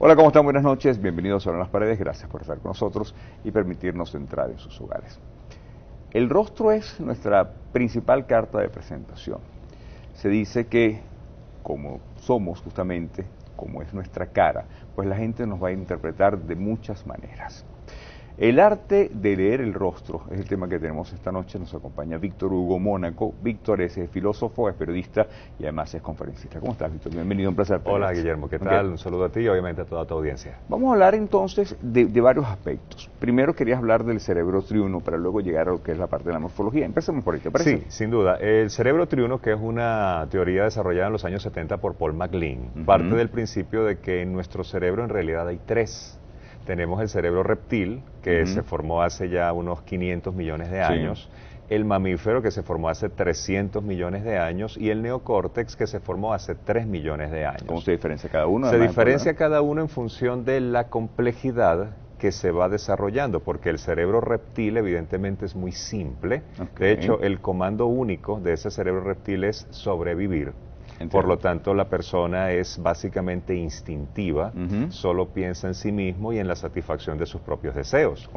Hola, ¿cómo están? Buenas noches, bienvenidos a Sobre las Paredes, gracias por estar con nosotros y permitirnos entrar en sus hogares. El rostro es nuestra principal carta de presentación. Se dice que, como somos justamente, como es nuestra cara, pues la gente nos va a interpretar de muchas maneras. El arte de leer el rostro es el tema que tenemos esta noche. Nos acompaña Víctor Hugo Mónaco. Víctor es filósofo, es periodista y además es conferencista. ¿Cómo estás, Víctor? Bienvenido, un placer. Hola, Guillermo, ¿qué tal? Un saludo a ti y obviamente a toda tu audiencia. Vamos a hablar entonces de varios aspectos. Primero querías hablar del cerebro triuno para luego llegar a lo que es la parte de la morfología. Empecemos por ahí, ¿te parece? Sí, sin duda. El cerebro triuno, que es una teoría desarrollada en los años 70 por Paul MacLean, parte del principio de que en nuestro cerebro en realidad hay tres. Tenemos el cerebro reptil, que se formó hace ya unos 500 millones de años, el mamífero, que se formó hace 300 millones de años, y el neocórtex, que se formó hace 3 millones de años. ¿Cómo se diferencia cada uno? Se diferencia cada uno en función de la complejidad que se va desarrollando, porque el cerebro reptil evidentemente es muy simple. De hecho, el comando único de ese cerebro reptil es sobrevivir. Entiendo. Por lo tanto, la persona es básicamente instintiva, solo piensa en sí mismo y en la satisfacción de sus propios deseos.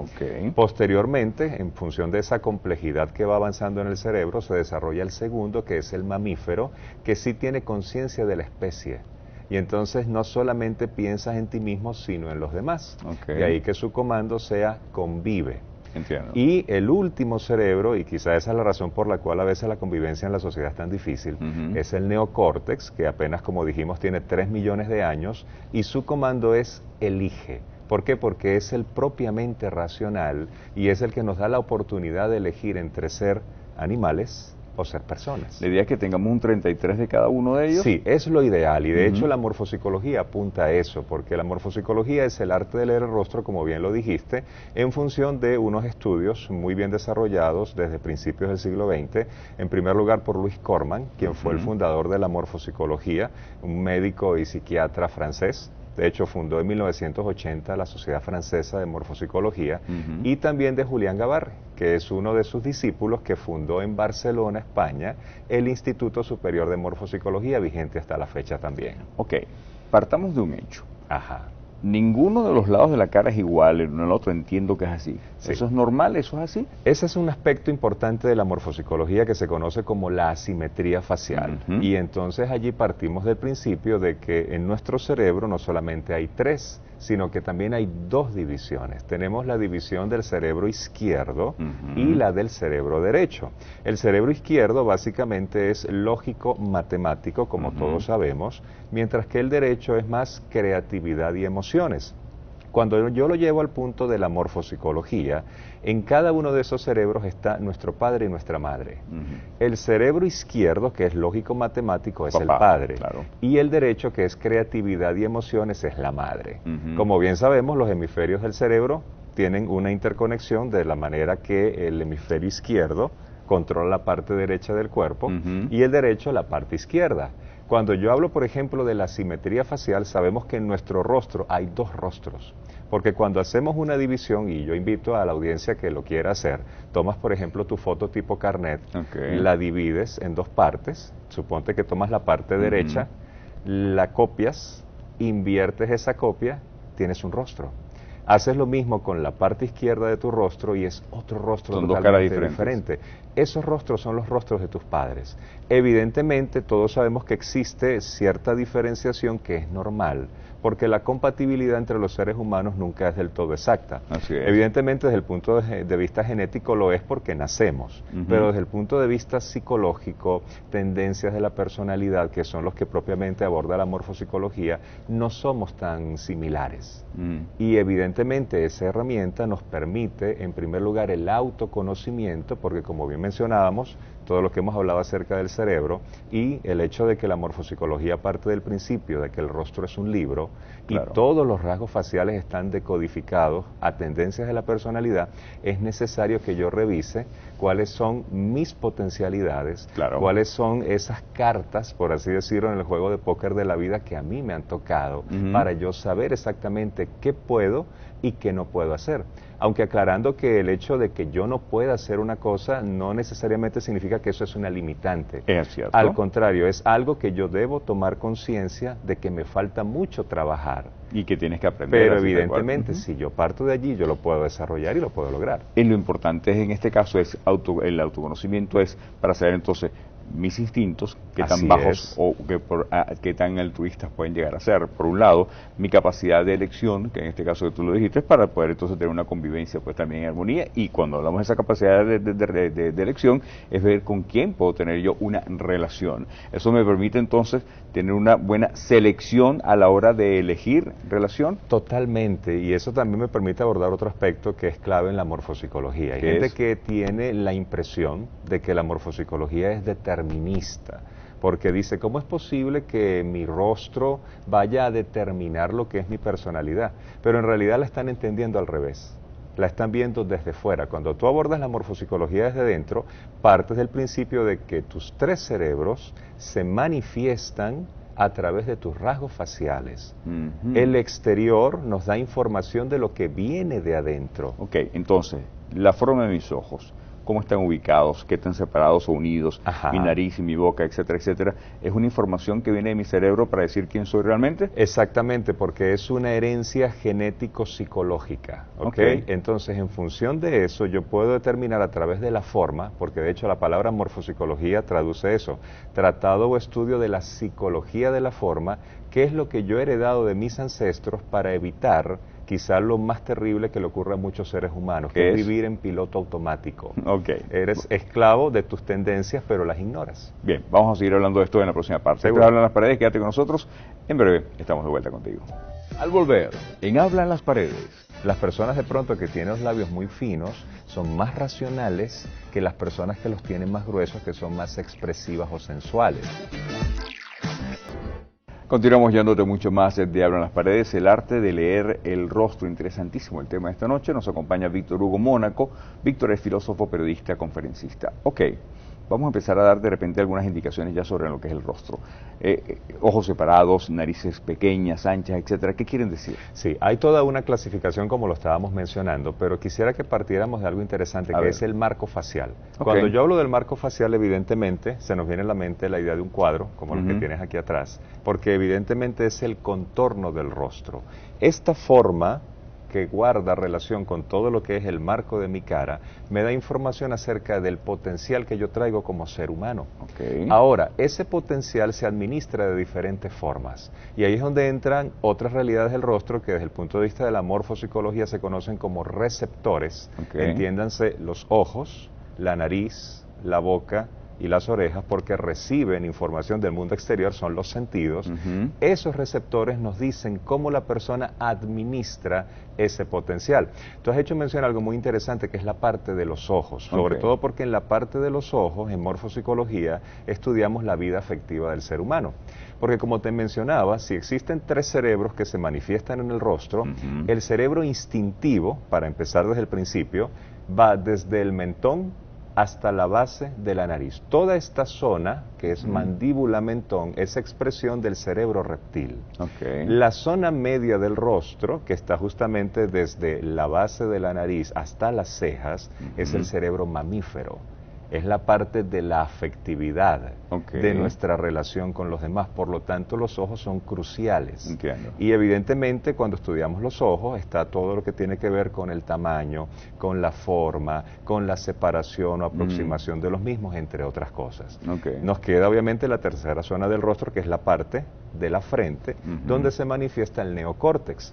Posteriormente, en función de esa complejidad que va avanzando en el cerebro, se desarrolla el segundo, que es el mamífero, que sí tiene conciencia de la especie. Y entonces no solamente piensas en ti mismo, sino en los demás. De ahí que su comando sea convive. Entiendo. Y el último cerebro, y quizá esa es la razón por la cual a veces la convivencia en la sociedad es tan difícil, es el neocórtex, que apenas, como dijimos, tiene 3 millones de años, y su comando es elige. ¿Por qué? Porque es el propiamente racional y es el que nos da la oportunidad de elegir entre ser animales o ser personas. ¿La idea es que tengamos un 33 de cada uno de ellos? Sí, es lo ideal, y de hecho la morfopsicología apunta a eso, porque la morfopsicología es el arte de leer el rostro, como bien lo dijiste, en función de unos estudios muy bien desarrollados desde principios del siglo XX, en primer lugar por Louis Corman, quien fue el fundador de la morfopsicología, un médico y psiquiatra francés. De hecho, fundó en 1980 la Sociedad Francesa de Morfopsicología, y también de Julián Gabarre, que es uno de sus discípulos, que fundó en Barcelona, España, el Instituto Superior de Morfopsicología, vigente hasta la fecha también. Ok, partamos de un hecho. Ajá. Ninguno de los lados de la cara es igual, el uno al otro, entiendo que es así. Sí. ¿Eso es normal? ¿Eso es así? Ese es un aspecto importante de la morfopsicología que se conoce como la asimetría facial. Y entonces allí partimos del principio de que en nuestro cerebro no solamente hay tres, sino que también hay dos divisiones. Tenemos la división del cerebro izquierdo y la del cerebro derecho. El cerebro izquierdo básicamente es lógico-matemático, como todos sabemos, mientras que el derecho es más creatividad y emociones. Cuando yo lo llevo al punto de la morfopsicología, en cada uno de esos cerebros está nuestro padre y nuestra madre. El cerebro izquierdo, que es lógico-matemático, es el padre. Y el derecho, que es creatividad y emociones, es la madre. Como bien sabemos, los hemisferios del cerebro tienen una interconexión de la manera que el hemisferio izquierdo controla la parte derecha del cuerpo y el derecho la parte izquierda. Cuando yo hablo, por ejemplo, de la simetría facial, sabemos que en nuestro rostro hay dos rostros, porque cuando hacemos una división, y yo invito a la audiencia que lo quiera hacer, tomas, por ejemplo, tu foto tipo carnet, la divides en dos partes, suponte que tomas la parte derecha, la copias, inviertes esa copia, tienes un rostro. Haces lo mismo con la parte izquierda de tu rostro y es otro rostro totalmente diferente. Esos rostros son los rostros de tus padres. Evidentemente, todos sabemos que existe cierta diferenciación que es normal, porque la compatibilidad entre los seres humanos nunca es del todo exacta. Así es. Evidentemente, desde el punto de vista genético lo es porque nacemos, pero desde el punto de vista psicológico, tendencias de la personalidad, que son los que propiamente aborda la morfopsicología, no somos tan similares. Y evidentemente esa herramienta nos permite, en primer lugar, el autoconocimiento, porque como bien mencionábamos, todo lo que hemos hablado acerca del cerebro y el hecho de que la morfopsicología parte del principio de que el rostro es un libro y todos los rasgos faciales están decodificados a tendencias de la personalidad, es necesario que yo revise cuáles son mis potencialidades, cuáles son esas cartas, por así decirlo, en el juego de póker de la vida que a mí me han tocado, para yo saber exactamente qué puedo y qué no puedo hacer. Aunque aclarando que el hecho de que yo no pueda hacer una cosa no necesariamente significa que eso es una limitante. Es cierto. Al contrario, es algo que yo debo tomar conciencia de que me falta mucho trabajar. Y que tienes que aprender. Pero evidentemente, si yo parto de allí, yo lo puedo desarrollar y lo puedo lograr. Y lo importante en este caso es el autoconocimiento, es para saber entonces mis instintos, qué tan bajos o qué tan altruistas pueden llegar a ser. Por un lado, mi capacidad de elección, que en este caso que tú lo dijiste, es para poder entonces tener una convivencia pues también en armonía. Y cuando hablamos de esa capacidad de elección, es ver con quién puedo tener yo una relación. Eso me permite entonces tener una buena selección a la hora de elegir relación. Totalmente, y eso también me permite abordar otro aspecto que es clave en la morfopsicología. Hay gente que tiene la impresión de que la morfopsicología es determinista, porque dice, ¿cómo es posible que mi rostro vaya a determinar lo que es mi personalidad? Pero en realidad la están entendiendo al revés. La están viendo desde fuera. Cuando tú abordas la morfopsicología desde dentro, partes del principio de que tus tres cerebros se manifiestan a través de tus rasgos faciales. El exterior nos da información de lo que viene de adentro. Ok, entonces, la forma de mis ojos, cómo están ubicados, qué están separados o unidos, mi nariz y mi boca, etcétera, etcétera, es una información que viene de mi cerebro para decir quién soy realmente. Exactamente, porque es una herencia genético-psicológica. ¿Okay? Entonces, en función de eso, yo puedo determinar a través de la forma, porque de hecho la palabra morfopsicología traduce eso, tratado o estudio de la psicología de la forma, qué es lo que yo he heredado de mis ancestros para evitar quizás lo más terrible que le ocurre a muchos seres humanos, que es vivir en piloto automático. Eres esclavo de tus tendencias, pero las ignoras. Bien, vamos a seguir hablando de esto en la próxima parte. Esto es Habla en las Paredes, quédate con nosotros. En breve estamos de vuelta contigo. Al volver, en Habla en las Paredes. Las personas de pronto que tienen los labios muy finos son más racionales que las personas que los tienen más gruesos, que son más expresivas o sensuales. Continuamos yéndote mucho más de Habla en las Paredes, el arte de leer el rostro. Interesantísimo el tema de esta noche. Nos acompaña Víctor Hugo Mónaco. Víctor es filósofo, periodista, conferencista. Ok, vamos a empezar a dar de repente algunas indicaciones ya sobre lo que es el rostro. Ojos separados, narices pequeñas, anchas, etcétera. ¿Qué quieren decir? Sí, hay toda una clasificación como lo estábamos mencionando, pero quisiera que partiéramos de algo interesante, que es el marco facial. Cuando yo hablo del marco facial, evidentemente, se nos viene a la mente la idea de un cuadro, como el que tienes aquí atrás, porque evidentemente es el contorno del rostro. Esta forma que guarda relación con todo lo que es el marco de mi cara, me da información acerca del potencial que yo traigo como ser humano. Ahora, ese potencial se administra de diferentes formas, y ahí es donde entran otras realidades del rostro que desde el punto de vista de la morfopsicología se conocen como receptores. Entiéndanse los ojos, la nariz, la boca y las orejas, porque reciben información del mundo exterior, son los sentidos. Esos receptores nos dicen cómo la persona administra ese potencial. Tú has hecho mención a algo muy interesante, que es la parte de los ojos, sobre todo porque en la parte de los ojos, en morfopsicología, estudiamos la vida afectiva del ser humano. Porque como te mencionaba, si existen tres cerebros que se manifiestan en el rostro, el cerebro instintivo, para empezar desde el principio, va desde el mentón hasta la base de la nariz. Toda esta zona, que es mandíbula-mentón, es expresión del cerebro reptil. La zona media del rostro, que está justamente desde la base de la nariz hasta las cejas, es el cerebro mamífero. Es la parte de la afectividad de nuestra relación con los demás. Por lo tanto, los ojos son cruciales. Y evidentemente, cuando estudiamos los ojos, está todo lo que tiene que ver con el tamaño, con la forma, con la separación o aproximación de los mismos, entre otras cosas. Nos queda obviamente la tercera zona del rostro, que es la parte de la frente, donde se manifiesta el neocórtex.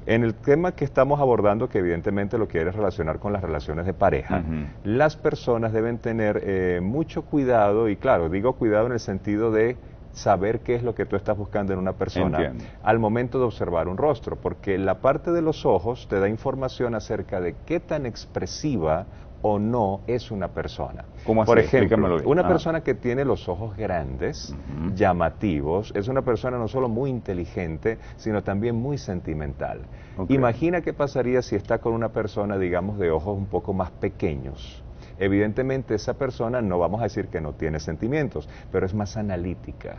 En el tema que estamos abordando, que evidentemente lo quieres relacionar con las relaciones de pareja, las personas deben tener mucho cuidado, y claro, digo cuidado en el sentido de saber qué es lo que tú estás buscando en una persona al momento de observar un rostro, porque la parte de los ojos te da información acerca de qué tan expresiva o no es una persona. Por ejemplo, una persona que tiene los ojos grandes, llamativos, es una persona no solo muy inteligente, sino también muy sentimental. Imagina qué pasaría si está con una persona, digamos, de ojos un poco más pequeños. Evidentemente esa persona, no vamos a decir que no tiene sentimientos, pero es más analítica,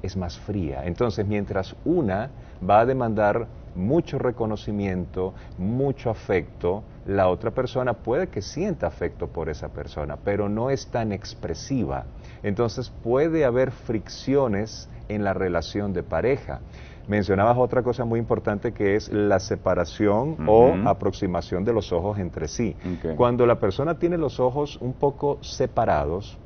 es más fría. Entonces, mientras una va a demandar mucho reconocimiento, mucho afecto, la otra persona puede que sienta afecto por esa persona, pero no es tan expresiva. Entonces puede haber fricciones en la relación de pareja. Mencionabas otra cosa muy importante que es la separación o aproximación de los ojos entre sí. Cuando la persona tiene los ojos un poco separados,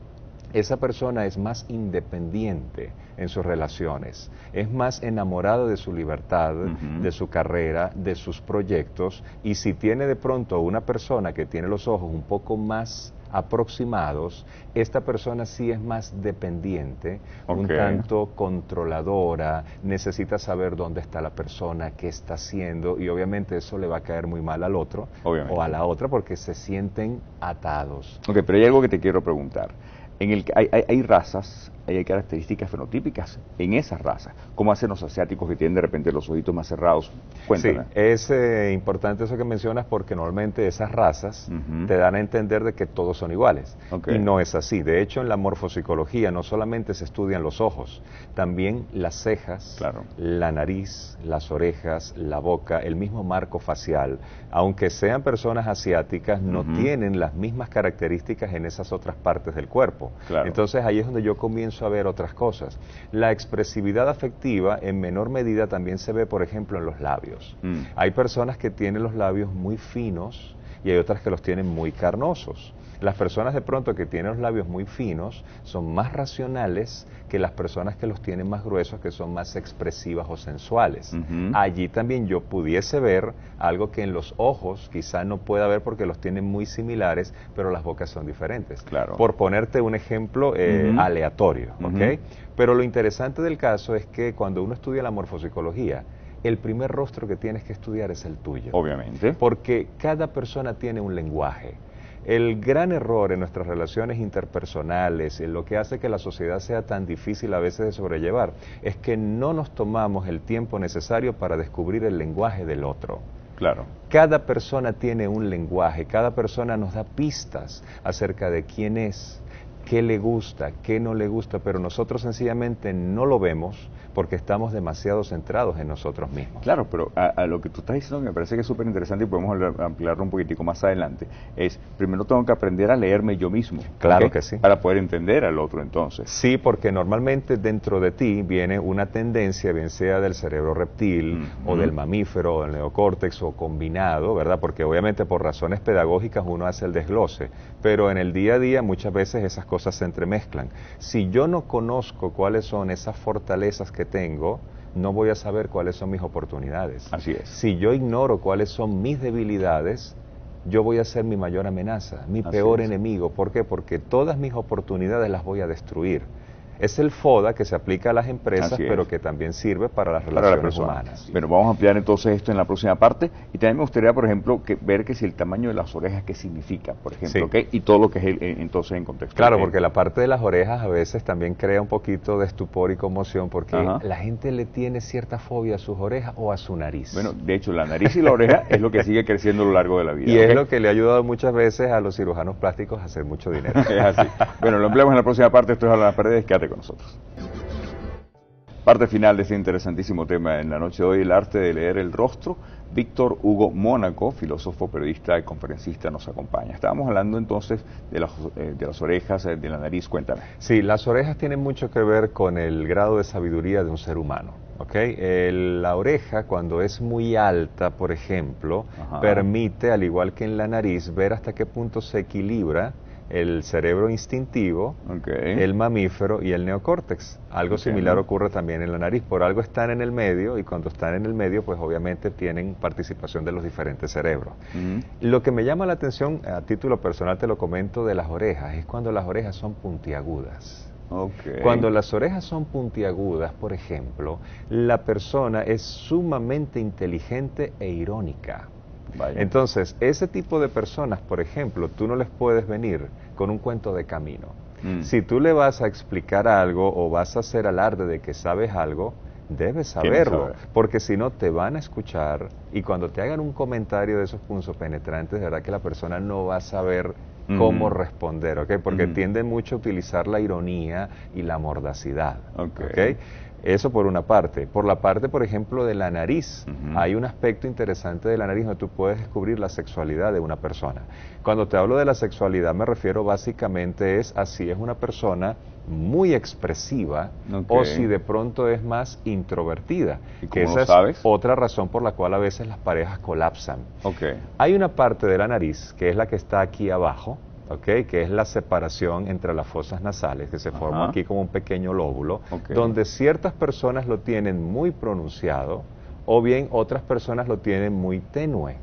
esa persona es más independiente en sus relaciones, es más enamorada de su libertad, de su carrera, de sus proyectos, y si tiene de pronto una persona que tiene los ojos un poco más aproximados, esta persona sí es más dependiente, un tanto controladora, necesita saber dónde está la persona, qué está haciendo, y obviamente eso le va a caer muy mal al otro o a la otra porque se sienten atados. Ok, pero hay algo que te quiero preguntar. Hay razas, hay características fenotípicas en esas razas. ¿Cómo hacen los asiáticos que tienen de repente los ojitos más cerrados? Cuéntame. Sí, es importante eso que mencionas porque normalmente esas razas te dan a entender de que todos son iguales. Y no es así. De hecho, en la morfopsicología no solamente se estudian los ojos, también las cejas, la nariz, las orejas, la boca, el mismo marco facial. Aunque sean personas asiáticas, no tienen las mismas características en esas otras partes del cuerpo. Entonces ahí es donde yo comienzo a ver otras cosas. La expresividad afectiva en menor medida también se ve, por ejemplo, en los labios. Hay personas que tienen los labios muy finos y hay otras que los tienen muy carnosos. Las personas de pronto que tienen los labios muy finos son más racionales que las personas que los tienen más gruesos, que son más expresivas o sensuales. Allí también yo pudiese ver algo que en los ojos quizá no pueda ver porque los tienen muy similares, pero las bocas son diferentes. Por ponerte un ejemplo aleatorio, ¿ok? Pero lo interesante del caso es que cuando uno estudia la morfopsicología, el primer rostro que tienes que estudiar es el tuyo. Obviamente. Porque cada persona tiene un lenguaje. El gran error en nuestras relaciones interpersonales, en lo que hace que la sociedad sea tan difícil a veces de sobrellevar, es que no nos tomamos el tiempo necesario para descubrir el lenguaje del otro. Cada persona tiene un lenguaje, cada persona nos da pistas acerca de quién es, qué le gusta, qué no le gusta, pero nosotros sencillamente no lo vemos porque estamos demasiado centrados en nosotros mismos. Claro, pero a lo que tú estás diciendo, que me parece que es súper interesante y podemos ampliarlo un poquitico más adelante, es, primero tengo que aprender a leerme yo mismo. Claro que sí. Para poder entender al otro entonces. Sí, porque normalmente dentro de ti viene una tendencia, bien sea del cerebro reptil o del mamífero o del neocórtex o combinado, ¿verdad? Porque obviamente por razones pedagógicas uno hace el desglose, pero en el día a día muchas veces esas cosas se entremezclan. Si yo no conozco cuáles son esas fortalezas que tengo, no voy a saber cuáles son mis oportunidades. Así es. Si yo ignoro cuáles son mis debilidades, yo voy a ser mi mayor amenaza, mi peor enemigo. ¿Por qué? Porque todas mis oportunidades las voy a destruir. Es el FODA que se aplica a las empresas, pero que también sirve para las relaciones humanas. Bueno, vamos a ampliar entonces esto en la próxima parte. Y también me gustaría, por ejemplo, ver que si el tamaño de las orejas, qué significa, por ejemplo, y todo lo que es entonces en contexto. Claro, porque la parte de las orejas a veces también crea un poquito de estupor y conmoción, porque la gente le tiene cierta fobia a sus orejas o a su nariz. Bueno, de hecho, la nariz y la oreja es lo que sigue creciendo a lo largo de la vida. Y es lo que le ha ayudado muchas veces a los cirujanos plásticos a hacer mucho dinero. Es así. Bueno, lo empleamos en la próxima parte. Esto es Hablar las Paredes. Quédate con nosotros. Parte final de este interesantísimo tema en la noche de hoy, el arte de leer el rostro. Víctor Hugo Mónaco, filósofo, periodista y conferencista, nos acompaña. Estábamos hablando entonces de las orejas, de la nariz. Cuéntame. Sí, las orejas tienen mucho que ver con el grado de sabiduría de un ser humano. La oreja, cuando es muy alta, por ejemplo, permite, al igual que en la nariz, ver hasta qué punto se equilibra el cerebro instintivo, el mamífero y el neocórtex. Algo similar ocurre también en la nariz. Por algo están en el medio, y cuando están en el medio, pues obviamente tienen participación de los diferentes cerebros. Lo que me llama la atención, a título personal te lo comento, de las orejas, es cuando las orejas son puntiagudas. Cuando las orejas son puntiagudas, por ejemplo, la persona es sumamente inteligente e irónica. Entonces, ese tipo de personas, por ejemplo, tú no les puedes venir con un cuento de camino. Si tú le vas a explicar algo o vas a hacer alarde de que sabes algo, debes saberlo, porque si no te van a escuchar, y cuando te hagan un comentario de esos puntos penetrantes, de verdad que la persona no va a saber cómo responder, porque tienden mucho a utilizar la ironía y la mordacidad. Eso por una parte. Por la parte, por ejemplo, de la nariz. Hay un aspecto interesante de la nariz donde tú puedes descubrir la sexualidad de una persona. Cuando te hablo de la sexualidad me refiero básicamente a si es una persona muy expresiva o si de pronto es más introvertida. ¿Y que cómo esa lo sabes? es otra razón por la cual a veces las parejas colapsan. Okay. Hay una parte de la nariz que es la que está aquí abajo, que es la separación entre las fosas nasales, que se forma aquí como un pequeño lóbulo, donde ciertas personas lo tienen muy pronunciado o bien otras personas lo tienen muy tenue.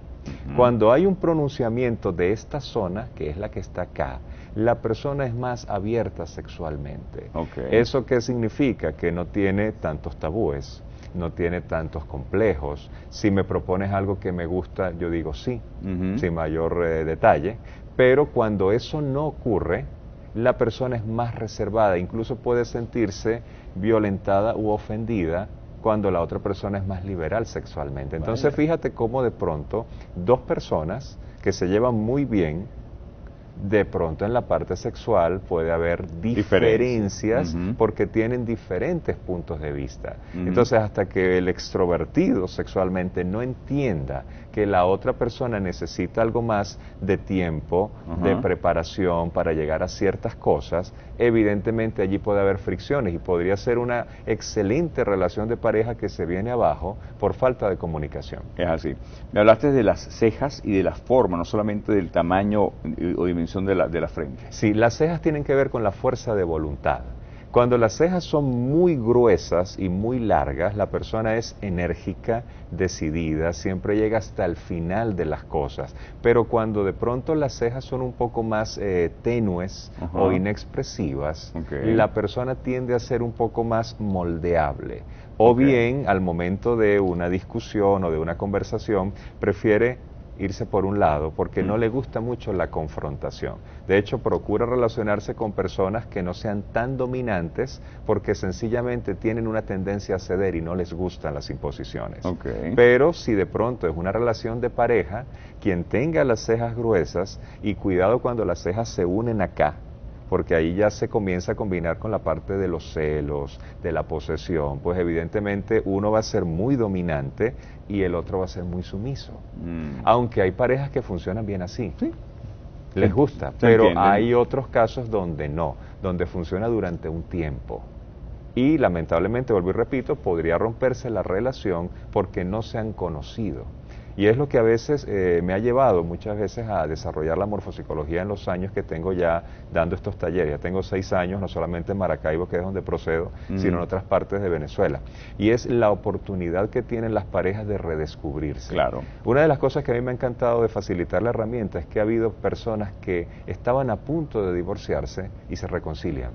Cuando hay un pronunciamiento de esta zona, que es la que está acá, la persona es más abierta sexualmente. ¿Eso qué significa? Que no tiene tantos tabúes, no tiene tantos complejos. Si me propones algo que me gusta, yo digo sí, sin mayor detalle. Pero cuando eso no ocurre, la persona es más reservada, incluso puede sentirse violentada u ofendida cuando la otra persona es más liberal sexualmente. Entonces fíjate cómo de pronto dos personas que se llevan muy bien, de pronto en la parte sexual puede haber diferencias porque tienen diferentes puntos de vista. Entonces hasta que el extrovertido sexualmente no entienda que la otra persona necesita algo más de tiempo, de preparación para llegar a ciertas cosas, evidentemente allí puede haber fricciones y podría ser una excelente relación de pareja que se viene abajo por falta de comunicación. Es así. Me hablaste de las cejas y de la forma, no solamente del tamaño o dimensión de la frente. Sí, las cejas tienen que ver con la fuerza de voluntad. Cuando las cejas son muy gruesas y muy largas, la persona es enérgica, decidida, siempre llega hasta el final de las cosas. Pero cuando de pronto las cejas son un poco más tenues o inexpresivas, la persona tiende a ser un poco más moldeable. O bien, al momento de una discusión o de una conversación, prefiere irse por un lado porque no le gusta mucho la confrontación. De hecho, procura relacionarse con personas que no sean tan dominantes porque sencillamente tienen una tendencia a ceder y no les gustan las imposiciones. Pero si de pronto es una relación de pareja, quien tenga las cejas gruesas, y cuidado cuando las cejas se unen acá, porque ahí ya se comienza a combinar con la parte de los celos, de la posesión, pues evidentemente uno va a ser muy dominante y el otro va a ser muy sumiso. Aunque hay parejas que funcionan bien así, les gusta, pero hay otros casos donde no, donde funciona durante un tiempo. Y lamentablemente, vuelvo y repito, podría romperse la relación porque no se han conocido. Y es lo que a veces me ha llevado muchas veces a desarrollar la morfopsicología en los años que tengo ya dando estos talleres. Ya tengo 6 años, no solamente en Maracaibo, que es donde procedo, sino en otras partes de Venezuela. Y es la oportunidad que tienen las parejas de redescubrirse. Una de las cosas que a mí me ha encantado de facilitar la herramienta es que ha habido personas que estaban a punto de divorciarse y se reconcilian.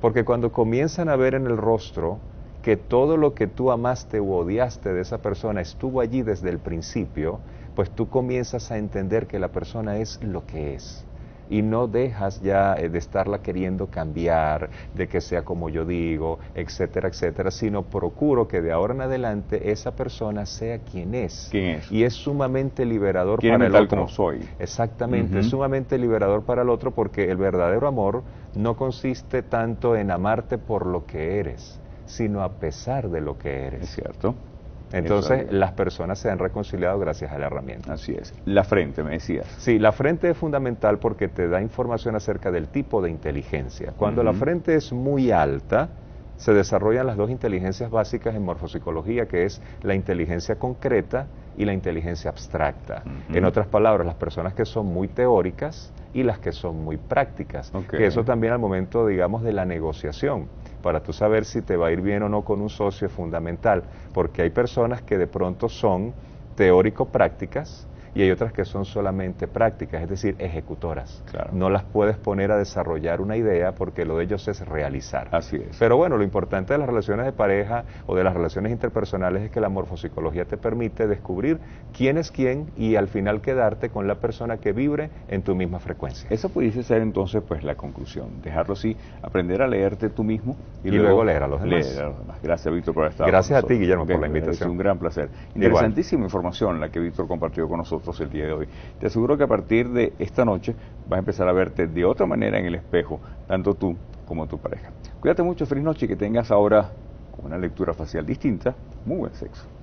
Porque cuando comienzan a ver en el rostro que todo lo que tú amaste u odiaste de esa persona estuvo allí desde el principio, pues tú comienzas a entender que la persona es lo que es. Y no dejas ya de estarla queriendo cambiar, de que sea como yo digo, etcétera, etcétera, sino procuro que de ahora en adelante esa persona sea quien es. ¿Quién es? Y es sumamente liberador para el tal otro. como soy. Exactamente, es sumamente liberador para el otro porque el verdadero amor no consiste tanto en amarte por lo que eres, sino a pesar de lo que eres. Es cierto. Entonces, las personas se han reconciliado gracias a la herramienta. Así es. La frente, me decías. Sí, la frente es fundamental porque te da información acerca del tipo de inteligencia. Cuando la frente es muy alta, se desarrollan las dos inteligencias básicas en morfopsicología, que es la inteligencia concreta y la inteligencia abstracta. En otras palabras, las personas que son muy teóricas y las que son muy prácticas. Que eso también al momento, digamos, de la negociación, para tú saber si te va a ir bien o no con un socio es fundamental, porque hay personas que de pronto son teórico-prácticas y hay otras que son solamente prácticas, es decir, ejecutoras. No las puedes poner a desarrollar una idea porque lo de ellos es realizar. Así es. Pero bueno, lo importante de las relaciones de pareja o de las relaciones interpersonales es que la morfopsicología te permite descubrir quién es quién y al final quedarte con la persona que vibre en tu misma frecuencia. Esa pudiese ser entonces pues la conclusión, dejarlo así, aprender a leerte tú mismo y luego leer a los demás. Gracias, Víctor, por estar Gracias a ti, Guillermo, por la invitación. Es un gran placer. Interesantísima información la que Víctor compartió con nosotros el día de hoy. Te aseguro que a partir de esta noche vas a empezar a verte de otra manera en el espejo, tanto tú como tu pareja. Cuídate mucho, feliz noche y que tengas ahora una lectura facial distinta, muy buen sexo.